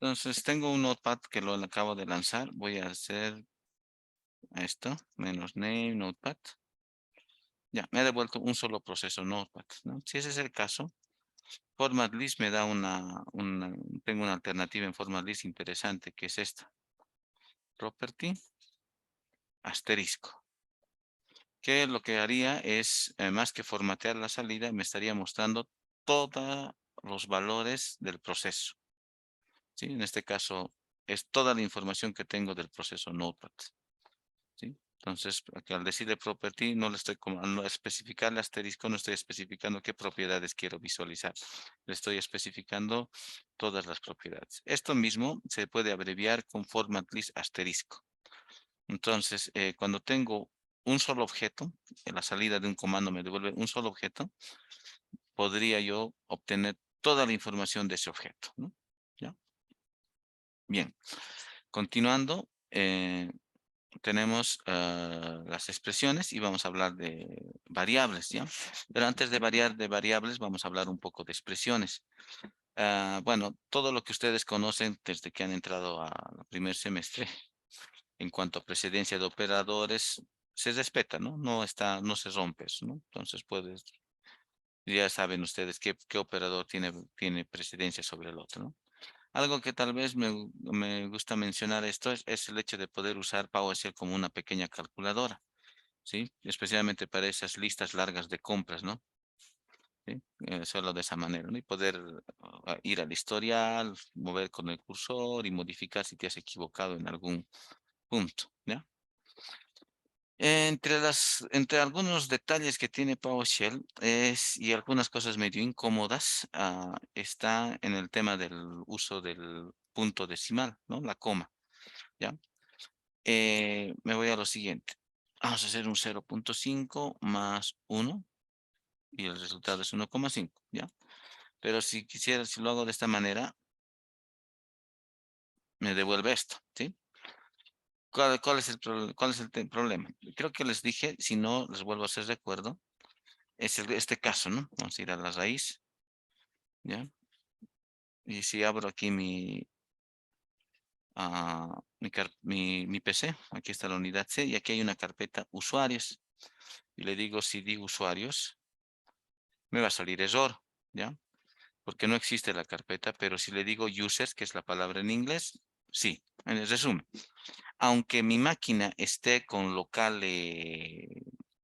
Entonces tengo un notepad que lo acabo de lanzar. Voy a hacer esto, menos name, notepad. Ya, me ha devuelto un solo proceso notepad, ¿no? Si ese es el caso, format list me da tengo una alternativa en format list interesante, que es esta. Property, asterisco. Que lo que haría es, más que formatear la salida, me estaría mostrando todos los valores del proceso, ¿sí? En este caso, es toda la información que tengo del proceso Notepad, ¿sí? Entonces, aquí al decirle property, no le estoy al especificarle asterisco, no estoy especificando qué propiedades quiero visualizar. Le estoy especificando todas las propiedades. Esto mismo se puede abreviar con format list asterisco. Entonces, cuando tengo un solo objeto, en la salida de un comando me devuelve un solo objeto, podría yo obtener toda la información de ese objeto, ¿no? ¿Ya? Bien, continuando, tenemos las expresiones y vamos a hablar de variables, ¿ya? Pero antes de variar de variables, vamos a hablar un poco de expresiones. Bueno, todo lo que ustedes conocen desde que han entrado al primer semestre en cuanto a precedencia de operadores, se respeta, ¿no? No se rompe eso, ¿no? Entonces ya saben ustedes qué operador tiene precedencia sobre el otro, ¿no? Algo que tal vez me gusta mencionar esto es el hecho de poder usar PowerShell como una pequeña calculadora, ¿sí? Especialmente para esas listas largas de compras, ¿no? ¿Sí? Solo de esa manera, ¿no? Y poder ir al historial, mover con el cursor y modificar si te has equivocado en algún punto, ¿ya? Entre algunos detalles que tiene PowerShell y algunas cosas medio incómodas, está en el tema del uso del punto decimal, ¿no? La coma, ¿ya? Me voy a lo siguiente. Vamos a hacer un 0.5 más 1 y el resultado es 1,5, ¿ya? Pero si lo hago de esta manera, me devuelve esto, ¿sí? ¿Cuál es el problema? Creo que les dije, si no, les vuelvo a hacer recuerdo. Es este caso, ¿no? Vamos a ir a la raíz, ¿ya? Y si abro aquí mi PC, aquí está la unidad C, y aquí hay una carpeta usuarios. Y le digo cd usuarios, me va a salir error, ¿ya? Porque no existe la carpeta, pero si le digo users, que es la palabra en inglés, sí, en el resumen. Aunque mi máquina esté con local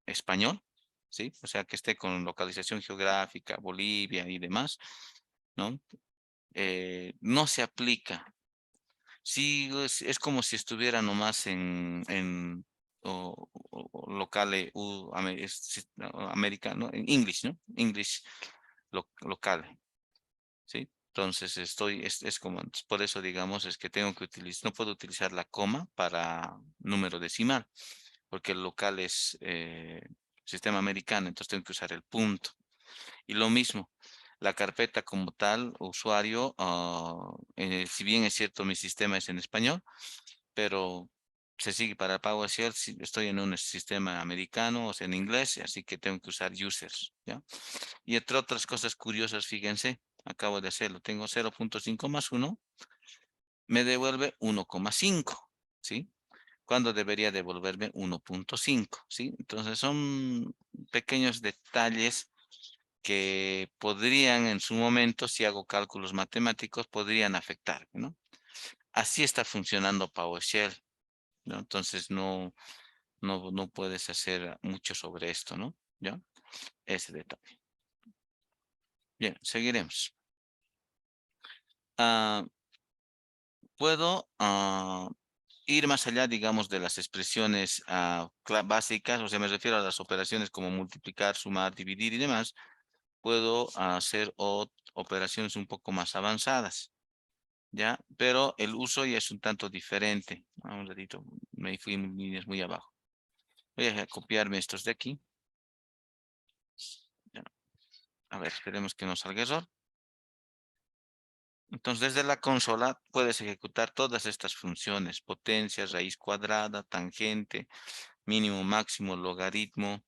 español, ¿sí? O sea, que esté con localización geográfica, Bolivia y demás, ¿no? No se aplica. Sí, es como si estuviera nomás en o local americano, en English, ¿no? English local, ¿sí? Entonces es como, por eso digamos, es que tengo que utilizar, no puedo utilizar la coma para número decimal, porque el local es sistema americano, entonces tengo que usar el punto. Y lo mismo, la carpeta como tal, usuario, si bien es cierto mi sistema es en español, pero se sigue para PowerShell, si estoy en un sistema americano, o sea, en inglés, así que tengo que usar users, ¿ya? Y entre otras cosas curiosas, fíjense, acabo de hacerlo, tengo 0.5 más 1, me devuelve 1,5, ¿sí? Cuando debería devolverme 1,5, ¿sí? Entonces son pequeños detalles que podrían en su momento, si hago cálculos matemáticos, podrían afectar, ¿no? Así está funcionando PowerShell, ¿no? Entonces no puedes hacer mucho sobre esto, ¿no? ¿Ya? Ese detalle. Bien, seguiremos. Ah, puedo ir más allá, digamos, de las expresiones básicas, o sea, me refiero a las operaciones como multiplicar, sumar, dividir y demás. Puedo hacer operaciones un poco más avanzadas. ¿Ya? Pero el uso ya es un tanto diferente. Un ratito, me fui en líneas muy abajo. Voy a copiarme estos de aquí. Ya. A ver, esperemos que no salga error. Entonces, desde la consola puedes ejecutar todas estas funciones: potencia, raíz cuadrada, tangente, mínimo, máximo, logaritmo,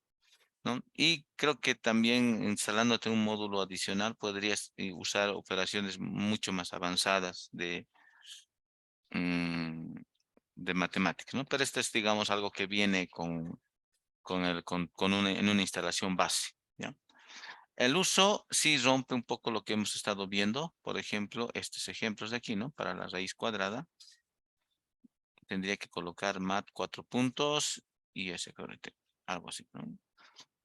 ¿no? Y creo que también instalándote un módulo adicional podrías usar operaciones mucho más avanzadas mm, de matemáticas, ¿no? Pero este es, digamos, algo que viene en una instalación base, ¿ya? El uso sí rompe un poco lo que hemos estado viendo. Por ejemplo, estos ejemplos de aquí, ¿no? Para la raíz cuadrada, tendría que colocar mat 4 puntos y ese correcto, algo así, ¿no?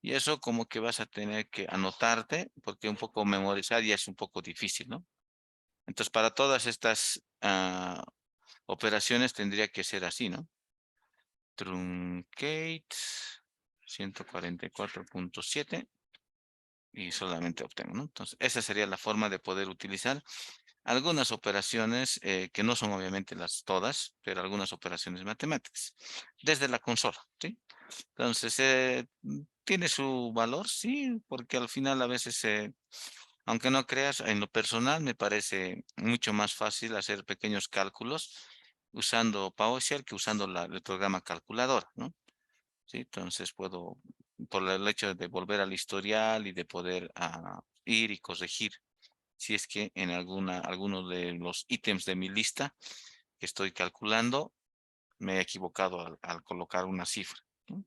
Y eso como que vas a tener que anotarte, porque un poco memorizar ya es un poco difícil, ¿no? Entonces, para todas estas operaciones tendría que ser así, ¿no? Truncate 144.7 y solamente obtengo, ¿no? Entonces, esa sería la forma de poder utilizar algunas operaciones que no son obviamente las todas, pero algunas operaciones matemáticas desde la consola, ¿sí? Entonces, tiene su valor, sí, porque al final a veces, aunque no creas, en lo personal me parece mucho más fácil hacer pequeños cálculos usando PowerShell que usando el programa calculador, ¿no? Sí, entonces puedo, por el hecho de volver al historial y de poder ir y corregir si es que en alguno de los ítems de mi lista que estoy calculando me he equivocado al colocar una cifra, ¿no?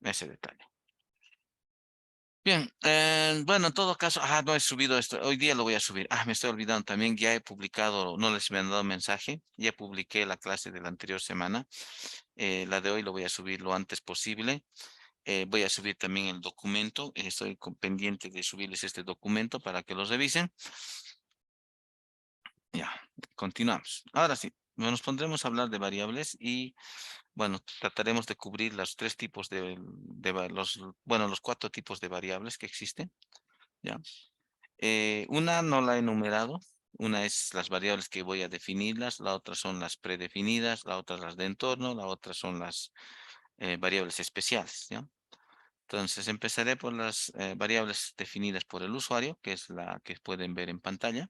Ese detalle. Bien, bueno, en todo caso, no he subido esto, hoy día lo voy a subir. Me estoy olvidando también, ya he publicado, no les he mandado mensaje, ya publiqué la clase de la anterior semana, la de hoy lo voy a subir lo antes posible. Voy a subir también el documento. Estoy pendiente de subirles este documento para que los revisen. Ya, continuamos. Ahora sí, nos pondremos a hablar de variables y, bueno, trataremos de cubrir los tres tipos los 4 tipos de variables que existen. Ya. Una no la he enumerado. Una es las variables que voy a definirlas, la otra son las predefinidas, la otra las de entorno, la otra son las variables especiales, ¿ya? Entonces empezaré por las variables definidas por el usuario, que es la que pueden ver en pantalla,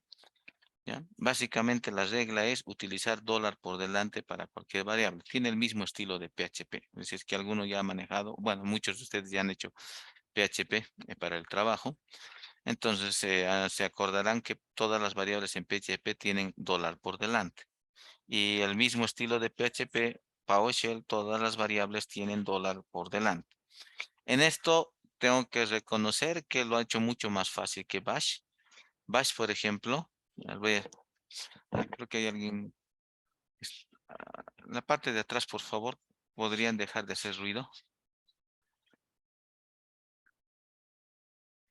¿ya? Básicamente la regla es utilizar dólar por delante para cualquier variable. Tiene el mismo estilo de PHP. Es decir, que alguno ya ha manejado, bueno, muchos de ustedes ya han hecho PHP para el trabajo. Entonces se acordarán que todas las variables en PHP tienen dólar por delante. Y el mismo estilo de PHP, PowerShell, todas las variables tienen dólar por delante. En esto tengo que reconocer que lo ha hecho mucho más fácil que Bash. Bash, por ejemplo, creo que hay alguien. La parte de atrás, por favor, podrían dejar de hacer ruido.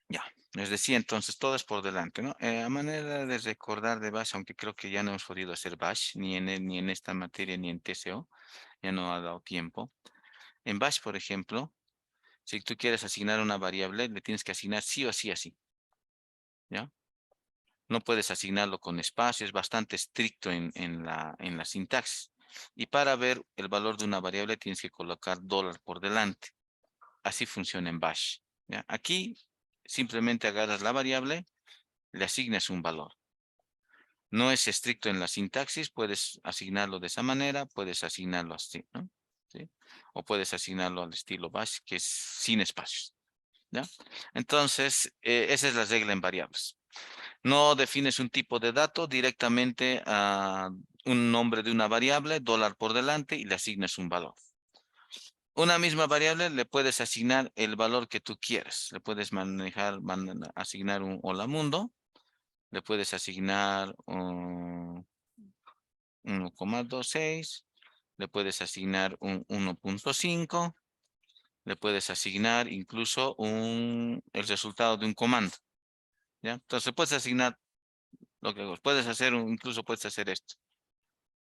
Ya, les decía entonces, todo es por delante, ¿no? A manera de recordar de Bash, aunque creo que ya no hemos podido hacer Bash, ni en esta materia, ni en TCO, ya no ha dado tiempo. En Bash, por ejemplo, si tú quieres asignar una variable, le tienes que asignar sí o sí así, ¿ya? No puedes asignarlo con espacio, es bastante estricto en la sintaxis. Y para ver el valor de una variable tienes que colocar dólar por delante. Así funciona en Bash, ¿ya? Aquí simplemente agarras la variable, le asignas un valor. No es estricto en la sintaxis, puedes asignarlo de esa manera, puedes asignarlo así, ¿no? ¿Sí? O puedes asignarlo al estilo Bash, que es sin espacios, ¿ya? Entonces, esa es la regla en variables. No defines un tipo de dato directamente a un nombre de una variable, dólar por delante, y le asignas un valor. Una misma variable le puedes asignar el valor que tú quieras. Le puedes asignar un hola mundo, le puedes asignar un 1,26, le puedes asignar un 1,5, le puedes asignar incluso el resultado de un comando, ¿ya? Entonces puedes asignar lo que puedes hacer, incluso puedes hacer esto.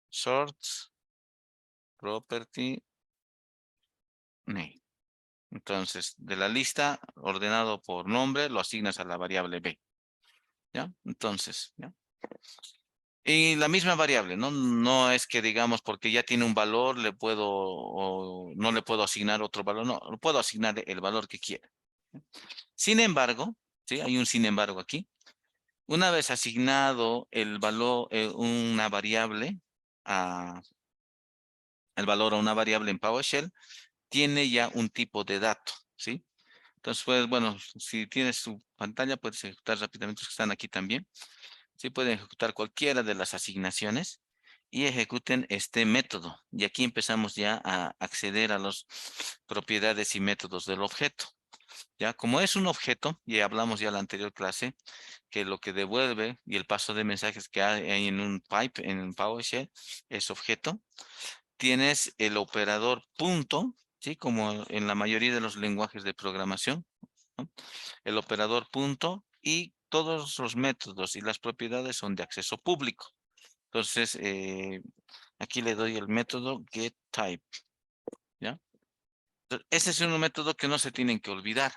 Sorts, property, name. Entonces, de la lista, ordenado por nombre, lo asignas a la variable B, ¿ya? Entonces, ¿ya? Y la misma variable, ¿no? No es que digamos porque ya tiene un valor, o no le puedo asignar otro valor, no, le puedo asignar el valor que quiera. Sin embargo, ¿sí? Hay un sin embargo aquí. Una vez asignado el valor, una variable, a, el valor a una variable en PowerShell, tiene ya un tipo de dato, ¿sí? Entonces, pues, bueno, si tienes su pantalla, puedes ejecutar rápidamente los que están aquí también. Sí, pueden ejecutar cualquiera de las asignaciones y ejecuten este método. Y aquí empezamos ya a acceder a las propiedades y métodos del objeto. Ya, como es un objeto, y hablamos ya en la anterior clase, que lo que devuelve y el paso de mensajes que hay en un pipe, en un PowerShell, es objeto. Tienes el operador punto, ¿sí? Como en la mayoría de los lenguajes de programación, ¿no? El operador punto y todos los métodos y las propiedades son de acceso público. Entonces, aquí le doy el método getType, ¿ya? Ese es un método que no se tienen que olvidar,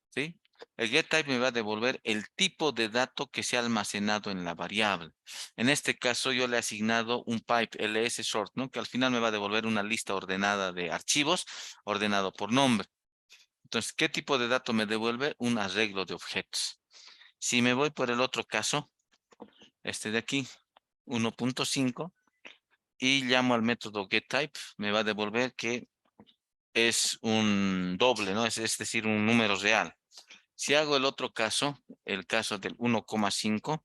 ¿sí? El getType me va a devolver el tipo de dato que se ha almacenado en la variable. En este caso, yo le he asignado un pipe ls_sort, ¿no? Que al final me va a devolver una lista ordenada de archivos, ordenado por nombre. Entonces, ¿qué tipo de dato me devuelve? Un arreglo de objetos. Si me voy por el otro caso, este de aquí, 1.5, y llamo al método getType, me va a devolver que es un doble, ¿no? Es decir, un número real. Si hago el otro caso, el caso del 1,5,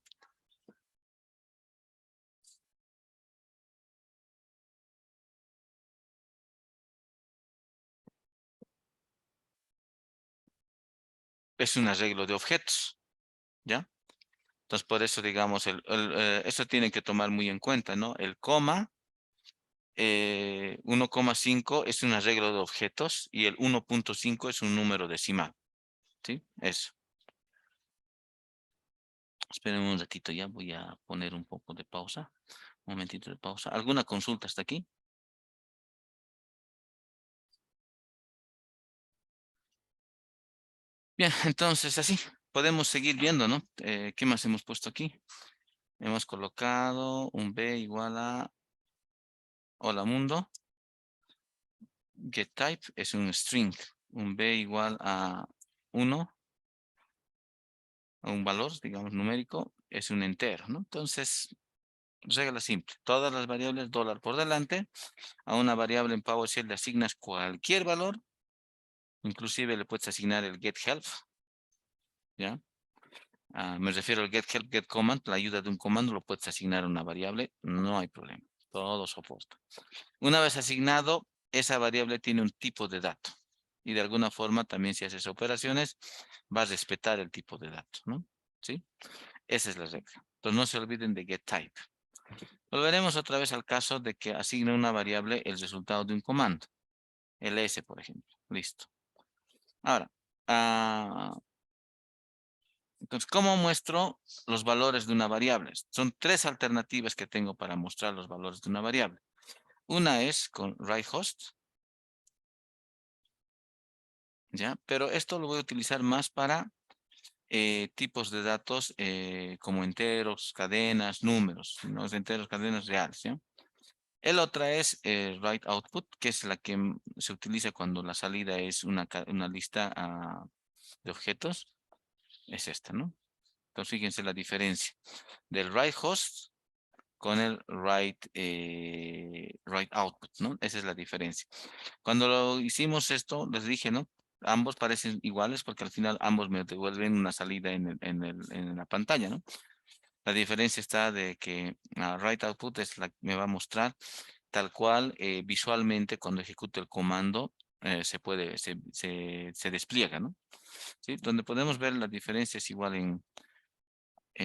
es un arreglo de objetos, ¿ya? Entonces, por eso, digamos, eso tienen que tomar muy en cuenta, ¿no? El coma, 1,5 es un arreglo de objetos y el 1.5 es un número decimal, ¿sí? Eso. Esperen un ratito, ya voy a poner un poco de pausa. Un momentito de pausa. ¿Alguna consulta hasta aquí? Bien, entonces así podemos seguir viendo, ¿no? ¿Qué más hemos puesto aquí? Hemos colocado un B igual a hola mundo. GetType es un string. Un B igual a 1, a un valor, digamos, numérico, es un entero, ¿no? Entonces, regla simple. Todas las variables dólar por delante. A una variable en PowerShell le asignas cualquier valor. Inclusive le puedes asignar el getHelp, ¿ya? Me refiero al getHelp, getCommand, la ayuda de un comando lo puedes asignar a una variable, no hay problema. Todo soporta. Una vez asignado, esa variable tiene un tipo de dato. Y de alguna forma también si haces operaciones, vas a respetar el tipo de dato, ¿no? ¿Sí? Esa es la regla. Entonces no se olviden de getType. Volveremos otra vez al caso de que asigne una variable el resultado de un comando. ls, por ejemplo. Listo. Ahora, entonces, ¿cómo muestro los valores de una variable? Son tres alternativas que tengo para mostrar los valores de una variable. Una es con writeHost, ¿ya? Pero esto lo voy a utilizar más para tipos de datos como enteros, cadenas, números, ¿no? Enteros, cadenas reales, ¿ya? El otra es writeOutput, que es la que se utiliza cuando la salida es una lista de objetos. Es esta, ¿no? Entonces, fíjense la diferencia del writeHost con el write output, ¿no? Esa es la diferencia. Cuando lo hicimos esto, les dije, ¿no? Ambos parecen iguales porque al final ambos me devuelven una salida en la pantalla, ¿no? La diferencia está de que write output me va a mostrar tal cual visualmente cuando ejecute el comando se despliega, ¿no? ¿Sí? Donde podemos ver la diferencia es igual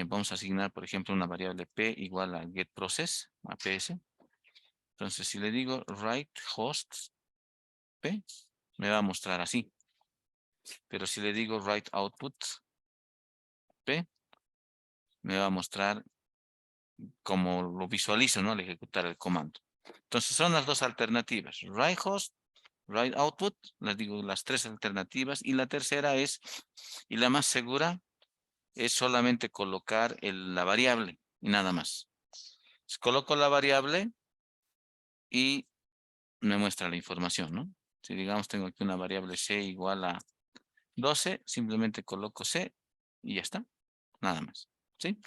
vamos a asignar, por ejemplo, una variable p igual a getProcess, a ps. Entonces, si le digo write host p, me va a mostrar así. Pero si le digo write output p, me va a mostrar como lo visualizo, ¿no? Al ejecutar el comando. Entonces, son las dos alternativas. Write host, write output, les digo las tres alternativas. Y la tercera es, y la más segura, es solamente colocar la variable y nada más. Entonces, coloco la variable y me muestra la información, ¿no? Si digamos tengo aquí una variable c igual a 12, simplemente coloco c y ya está, nada más, ¿sí?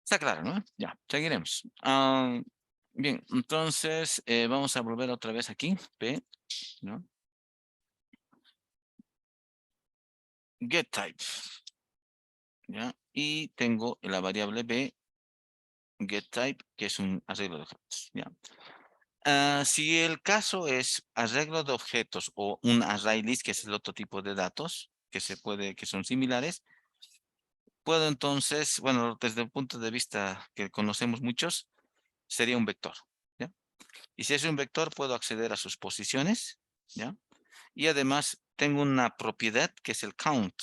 Está claro, ¿no? Ya, seguiremos. Bien, entonces vamos a volver otra vez aquí, p, ¿no? GetType, ¿ya? Y tengo la variable b getType, que es un arreglo de objetos, ¿ya? Si el caso es arreglo de objetos o un ArrayList, que es el otro tipo de datos que son similares, puedo entonces, bueno, desde el punto de vista que conocemos muchos, sería un vector, ¿ya? Y si es un vector, puedo acceder a sus posiciones, ¿ya? Y además tengo una propiedad que es el count,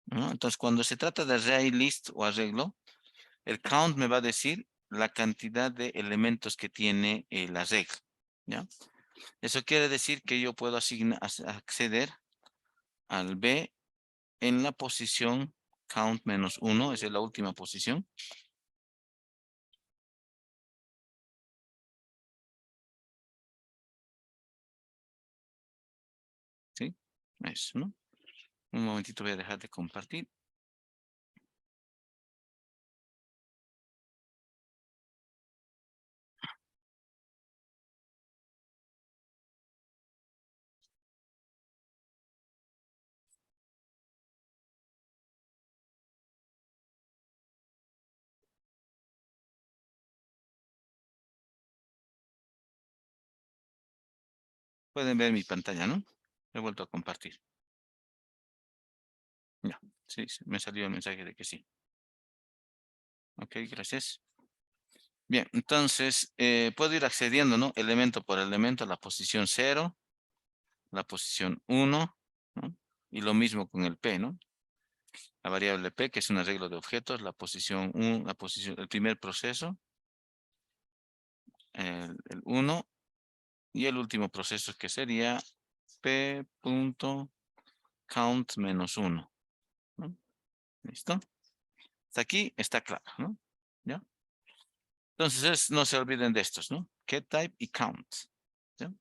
¿no? Entonces, cuando se trata de ArrayList o arreglo, el count me va a decir la cantidad de elementos que tiene el arreglo, ¿ya? Eso quiere decir que yo puedo acceder al B en la posición count -1, esa es la última posición. ¿Sí? Eso, ¿no? Un momentito voy a dejar de compartir. Pueden ver mi pantalla, ¿no? He vuelto a compartir. Ya, sí, sí, me salió el mensaje de que sí. Ok, gracias. Bien, entonces puedo ir accediendo, ¿no? Elemento por elemento a la posición 0, la posición 1, ¿no? Y lo mismo con el P, ¿no? La variable P, que es un arreglo de objetos, la posición 1, el primer proceso, el 1, y el último proceso que sería P.count -1, ¿no? ¿Listo? Hasta aquí está claro, ¿no? ¿Ya? Entonces, no se olviden de estos, ¿no? getType y count. ¿Ya?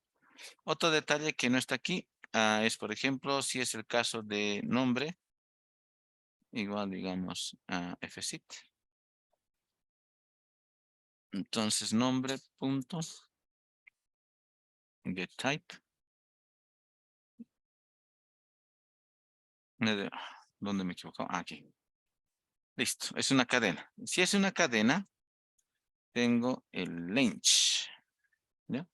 Otro detalle que no está aquí es, por ejemplo, si es el caso de nombre, igual digamos fsit. Entonces, nombre punto getType. ¿Dónde me equivoco? Aquí. Listo, es una cadena. Si es una cadena, tengo el length, ¿ya?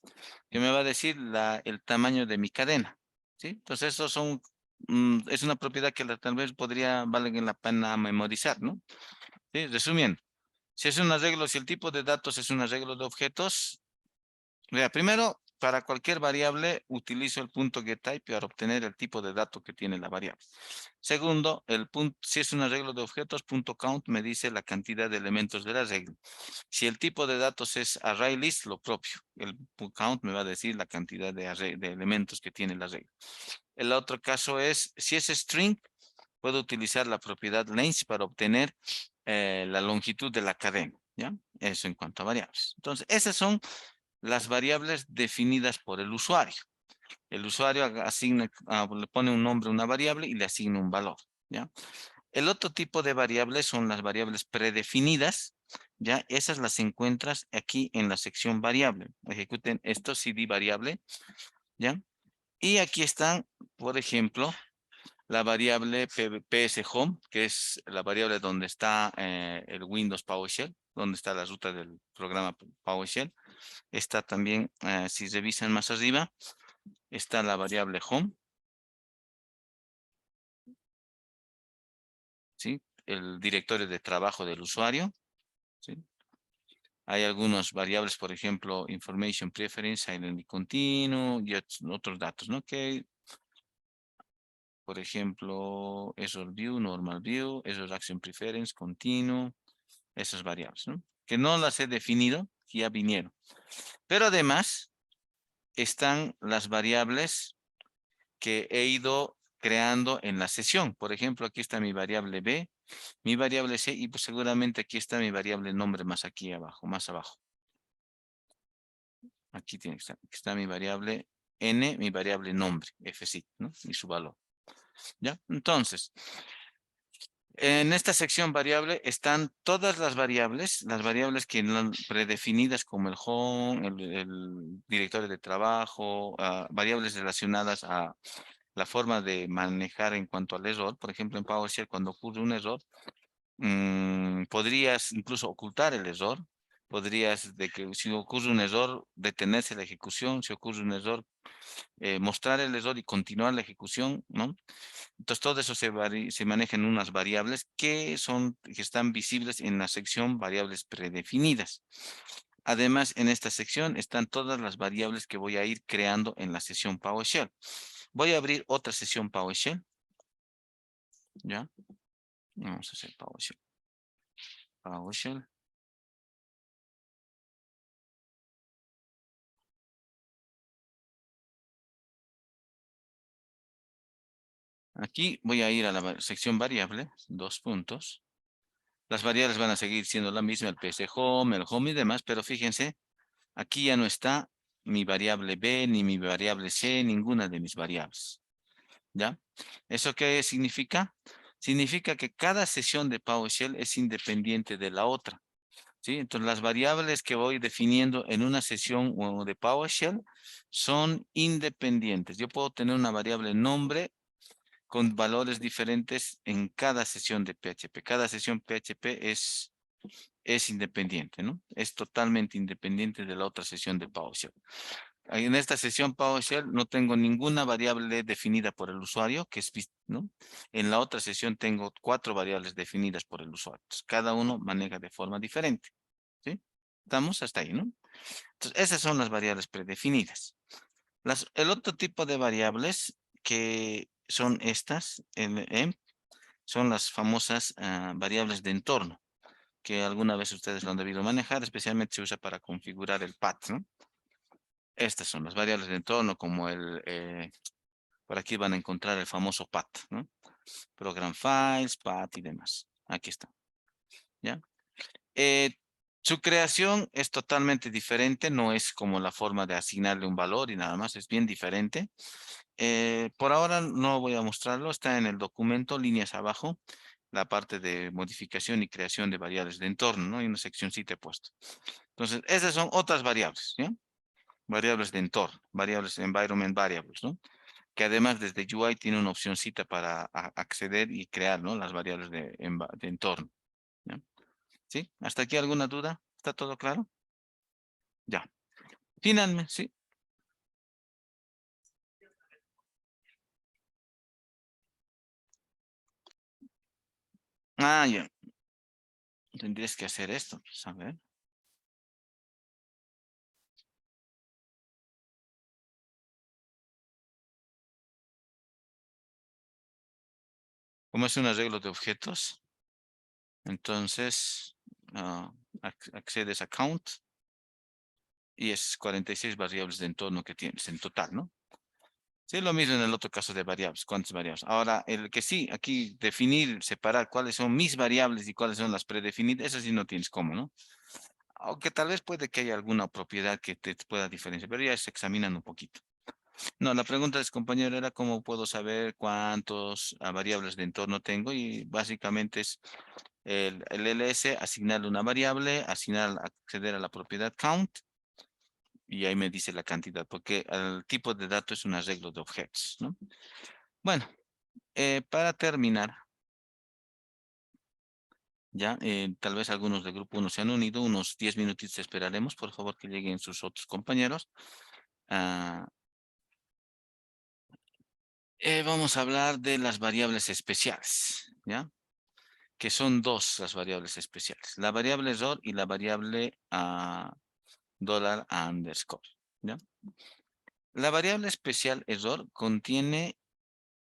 Que me va a decir el tamaño de mi cadena, ¿sí? Entonces, esos son, es una propiedad que tal vez podría valer la pena memorizar, ¿no? ¿Sí? Resumiendo, si es un arreglo, si el tipo de datos es un arreglo de objetos, vea, primero, para cualquier variable utilizo el punto getType para obtener el tipo de dato que tiene la variable. Segundo, si es un arreglo de objetos, punto count me dice la cantidad de elementos del arreglo. Si el tipo de datos es ArrayList, lo propio. El count me va a decir la cantidad de elementos que tiene el arreglo. El otro caso es, si es string, puedo utilizar la propiedad length para obtener la longitud de la cadena, ¿ya? Eso en cuanto a variables. Entonces, esas son las variables definidas por el usuario. El usuario le pone un nombre a una variable y le asigna un valor, ¿ya? El otro tipo de variables son las variables predefinidas, ¿ya? Esas las encuentras aquí en la sección variable. Ejecuten esto, cd variable, ¿ya? Y aquí están, por ejemplo, la variable pshome, que es la variable donde está el Windows PowerShell, donde está la ruta del programa PowerShell. Está también, si revisan más arriba, está la variable home, ¿sí? El directorio de trabajo del usuario, ¿sí? Hay algunas variables, por ejemplo, information preference, silent y continuo, y otros datos, ¿no? Que, por ejemplo, error view, normal view, error action preference, continuo, esas variables, ¿no? Que no las he definido, ya vinieron. Pero además están las variables que he ido creando en la sesión. Por ejemplo, aquí está mi variable B, mi variable C y pues seguramente aquí está mi variable nombre más aquí abajo, más abajo. Aquí tiene que estar, aquí está mi variable N, mi variable nombre, FC, ¿no? Y su valor. ¿Ya? Entonces, en esta sección variable están todas las variables que predefinidas como el home, el directorio de trabajo, variables relacionadas a la forma de manejar en cuanto al error. Por ejemplo, en PowerShell, cuando ocurre un error, podrías incluso ocultar el error. Podrías, de que si ocurre un error, detenerse la ejecución. Si ocurre un error, mostrar el error y continuar la ejecución, ¿no? Entonces, todo eso se maneja en unas variables que están visibles en la sección variables predefinidas. Además, en esta sección están todas las variables que voy a ir creando en la sesión PowerShell. Voy a abrir otra sesión PowerShell, ¿ya? Vamos a hacer PowerShell. PowerShell. Aquí voy a ir a la sección variable, dos puntos. Las variables van a seguir siendo la misma, el PC Home, el Home y demás, pero fíjense, aquí ya no está mi variable B, ni mi variable C, ninguna de mis variables. ¿Ya? ¿Eso qué significa? Significa que cada sesión de PowerShell es independiente de la otra. ¿Sí? Entonces, las variables que voy definiendo en una sesión de PowerShell son independientes. Yo puedo tener una variable nombre con valores diferentes en cada sesión de PHP. Cada sesión PHP es independiente, ¿no? Es totalmente independiente de la otra sesión de PowerShell. En esta sesión PowerShell no tengo ninguna variable definida por el usuario, ¿no? En la otra sesión tengo 4 variables definidas por el usuario. Entonces, cada uno maneja de forma diferente, ¿sí? Estamos hasta ahí, ¿no? Entonces, esas son las variables predefinidas. El otro tipo de variables que son estas, son las famosas variables de entorno, que alguna vez ustedes lo han debido manejar, especialmente se usa para configurar el path, ¿no? Estas son las variables de entorno, como por aquí van a encontrar el famoso path, ¿no? Program files, path y demás. Aquí está, ¿ya? Eh, Su creación es totalmente diferente, no es como la forma de asignarle un valor y nada más, es bien diferente. Por ahora no voy a mostrarlo, está en el documento, líneas abajo, la parte de modificación y creación de variables de entorno, ¿no? Hay una seccioncita he puesto. Entonces, esas son otras variables, ¿ya? Variables de entorno, variables environment variables, ¿no? Que además desde UI tiene una opcioncita para acceder y crear, ¿no? Las variables de entorno, ¿ya? ¿Sí? ¿Hasta aquí alguna duda? ¿Está todo claro? Ya. Finalmente, sí. Ah, ya. Tendrías que hacer esto, pues, a ver. Como es un arreglo de objetos, entonces accedes a count y es 46 variables de entorno que tienes en total, ¿no? Sí, lo mismo en el otro caso de variables. ¿Cuántas variables? Ahora, el que sí, aquí definir, separar cuáles son mis variables y cuáles son las predefinidas, eso sí no tienes cómo, ¿no? Aunque tal vez puede que haya alguna propiedad que te pueda diferenciar, pero ya se examinan un poquito. No, la pregunta del compañero era cómo puedo saber cuántos variables de entorno tengo y básicamente es el ls, asignarle una variable, acceder a la propiedad count y ahí me dice la cantidad, porque el tipo de dato es un arreglo de objetos, ¿no? Bueno, para terminar, ya, tal vez algunos del grupo uno se han unido, unos 10 minutitos esperaremos, por favor que lleguen sus otros compañeros. Ah, Vamos a hablar de las variables especiales, ¿ya? Que son dos las variables especiales, la variable error y la variable dólar underscore, ¿ya? La variable especial error contiene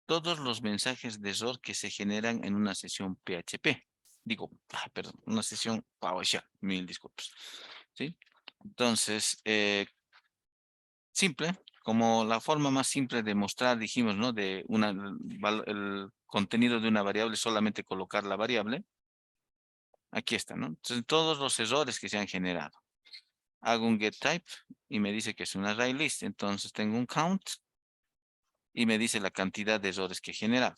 todos los mensajes de error que se generan en una sesión PHP. Digo, perdón, una sesión PowerShell, mil disculpas, ¿sí? Entonces, simple, como la forma más simple de mostrar, dijimos, ¿no? De el contenido de una variable, solamente colocar la variable. Aquí está, ¿no? Entonces, todos los errores que se han generado. Hago un get type y me dice que es un array list. Entonces, tengo un count y me dice la cantidad de errores que he generado,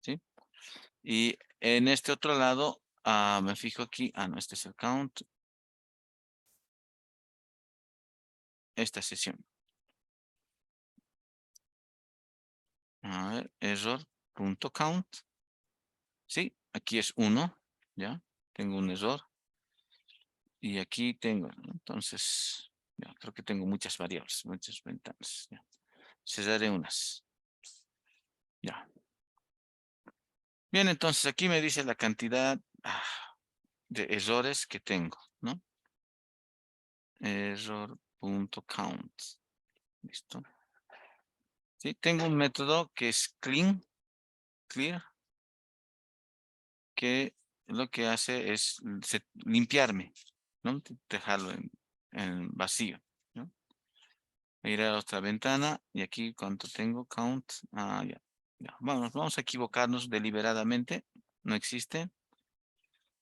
¿sí? Y en este otro lado, me fijo aquí, no, este es el count, esta sesión. A ver, error.count. Sí, aquí es 1, ¿ya? Tengo un error. Y aquí tengo, ¿no? Entonces, ya, creo que tengo muchas variables, muchas ventanas. Ya. Cerraré unas. Ya. Bien, entonces aquí me dice la cantidad de errores que tengo, ¿no? Error.count. Listo. Sí, tengo un método que es clear, que lo que hace es limpiarme, ¿no? Dejarlo en vacío, ¿no? Ir a otra ventana y aquí cuánto tengo, count, ya, ya. Vamos a equivocarnos deliberadamente, no existe.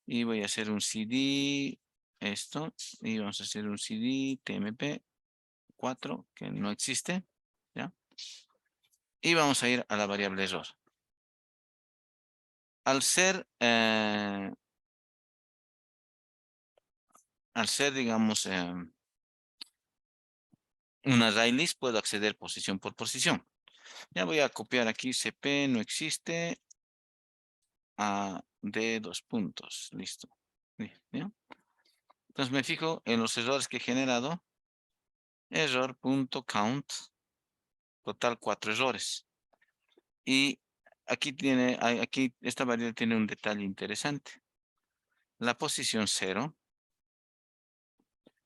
Y voy a hacer un CD, esto, y vamos a hacer un CD TMP 4 que no existe, ¿ya? Y vamos a ir a la variable error. Al ser, digamos, una array list, puedo acceder posición por posición. Ya voy a copiar aquí CP, no existe, a D dos puntos, listo. ¿Ya? Entonces me fijo en los errores que he generado, error.count, total 4 errores. Y aquí esta variable tiene un detalle interesante. La posición 0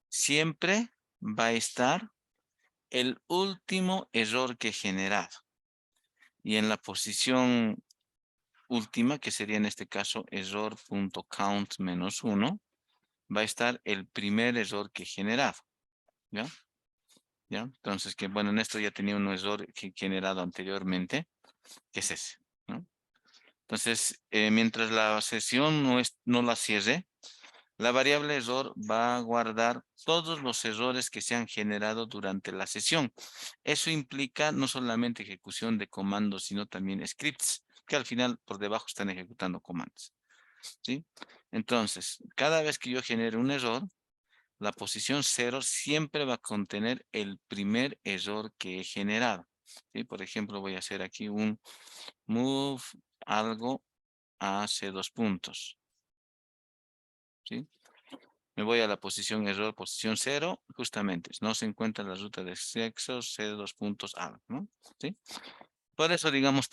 siempre va a estar el último error que he generado. Y en la posición última, que sería en este caso error.count -1, va a estar el primer error que he generado. ¿Ya? ¿Ya? Entonces, que bueno, en esto ya tenía un error que he generado anteriormente, que es ese, ¿no? Entonces, mientras la sesión no la cierre, la variable error va a guardar todos los errores que se han generado durante la sesión. Eso implica no solamente ejecución de comandos, sino también scripts, que al final por debajo están ejecutando comandos, ¿sí? Entonces, cada vez que yo genere un error, la posición 0 siempre va a contener el primer error que he generado, ¿sí? Por ejemplo, voy a hacer aquí un move algo hace 2 puntos, ¿sí? Me voy a la posición error, posición 0, justamente, no se encuentra la ruta de sexo, C 2 puntos algo, ¿no? ¿Sí? Por eso, digamos,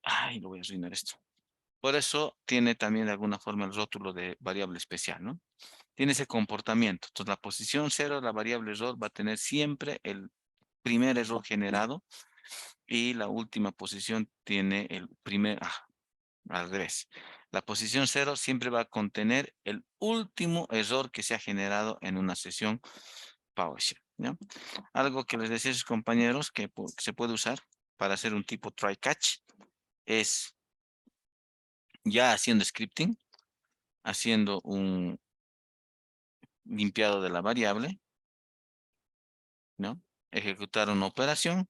ay, lo voy a arruinar esto. Por eso tiene también de alguna forma el rótulo de variable especial, ¿no? Tiene ese comportamiento. Entonces, la posición 0, la variable error, va a tener siempre el primer error generado y la última posición tiene el primer, al revés. La posición 0 siempre va a contener el último error que se ha generado en una sesión PowerShell, ¿ya? Algo que les decía a sus compañeros que se puede usar para hacer un tipo try catch es ya haciendo scripting, haciendo un limpiado de la variable, ¿no? Ejecutar una operación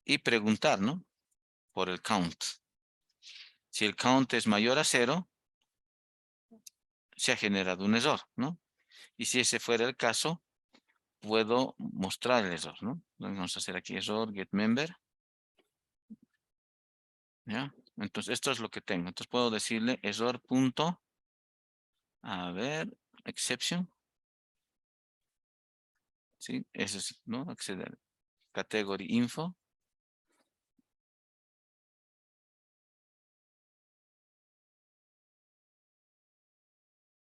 y preguntar, ¿no? Por el count. Si el count es mayor a 0, se ha generado un error, ¿no? Y si ese fuera el caso, puedo mostrar el error, ¿no? Vamos a hacer aquí error getMember, ¿ya? Entonces, esto es lo que tengo. Entonces, puedo decirle error punto, a ver, exception, ¿sí? Eso es, ¿no? Acceder. Category info.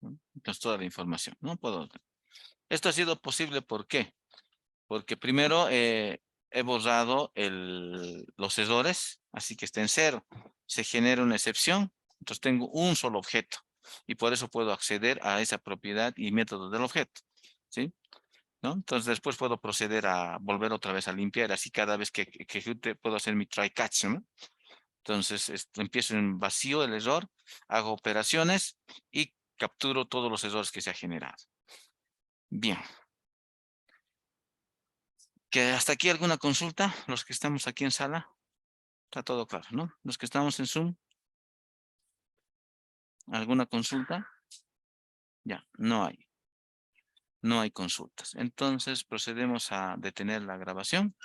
¿No? Entonces, toda la información, ¿no? Puedo. Esto ha sido posible, ¿por qué? Porque primero he borrado los errores, así que está en 0. Se genera una excepción, entonces tengo un solo objeto y por eso puedo acceder a esa propiedad y método del objeto, ¿sí? ¿No? Entonces después puedo proceder a volver otra vez a limpiar, así cada vez que ejecute puedo hacer mi try catch, ¿no? Entonces empiezo en vacío el error, hago operaciones y capturo todos los errores que se ha generado. Bien. ¿Que hasta aquí alguna consulta? Los que estamos aquí en sala. Está todo claro, ¿no? Los que estamos en Zoom, ¿alguna consulta? Ya, no hay. No hay consultas. Entonces procedemos a detener la grabación.